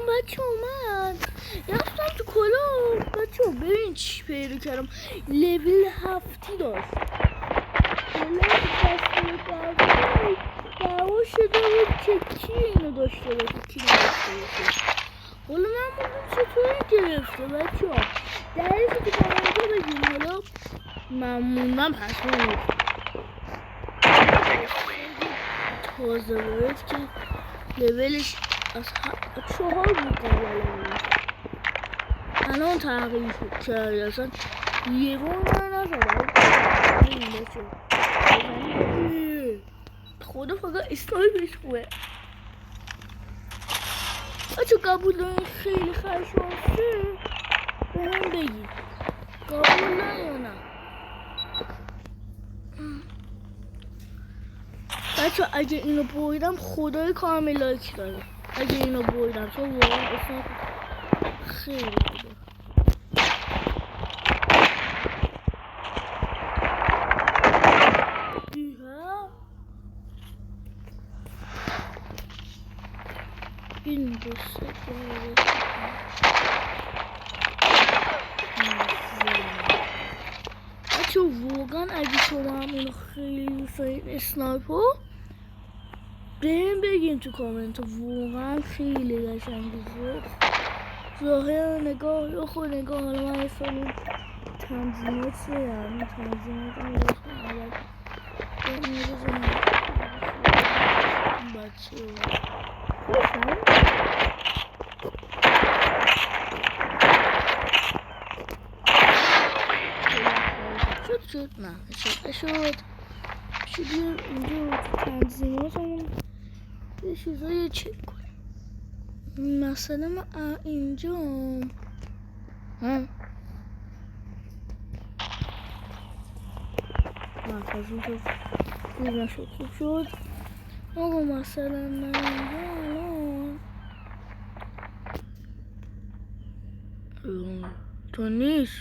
بچه اومد رفتم تو کلا. بچه ببین چی پیدا کردم. لول 7 داشت. دعوا شده بود که کی اینو داشته باشه کی نداشته باشه. حالا من بودم چطوری گرفته بچه ها. درسته که با همونجا بگیم. حالا من موندم پس نمید تازه باید که لولش از 4 بود قبل الان تغییر کرده. اصلا یه بار من نزدم خدا فقط اسنایپش خوبه. بچه قبول دارین خیلی خرشانسه به هم بگید قبول یا نه. بچه اگه اینو بریدم خدای کارم لایک داره. اگه اینو بریدم چون واقعا اسنایپ خیلی بوده. این دوسته بچه واقعا اگه شما هم اینو خیلی دوست دارین اسنایپر بهم بگین تو کامنت. واقعا خیلی قشنگه. ظاهر نگاه یا خود نگاه. حالا من اصلا تنظیمات شدم. تنظیمات هم بچه شد نه شد اینجا تنظیمات همون یه چیزایی چک کنیم. مثلا من اینجا مرکزی تو خوب نشد. خوب شد آقا. مثلا من اینجا تو نیست.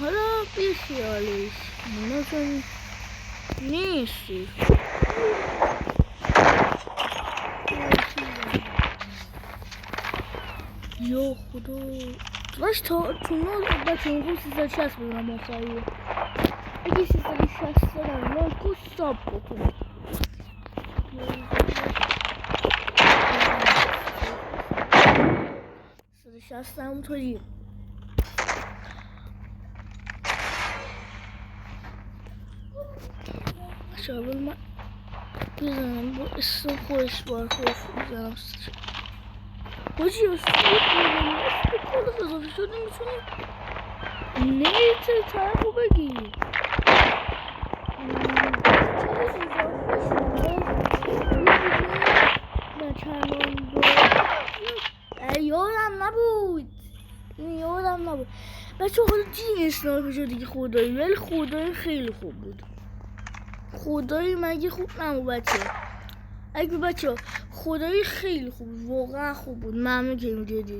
حالا بیخیالش منو نیستی. یا خدا باش تا تو نور بچه اون 360 بودم آخریه. اگه 360 دارم لایکو ساب بکنم. 360 همونطوری شاول من بزنم با اسم خودش بار خودش بزنم. باجی اسم کل اضافه شده میتونی نیت طرف رو بگی. یادم نبود بچه. حالا دیگه اسنایپر شد دیگه خدایی. ولی خدایی خیلی خوب بود. خدایی مگه خوب نبود بچه. اگه بچه خدایی خیلی خوب واقعا خوب بود. ممنون که اینو دیدید.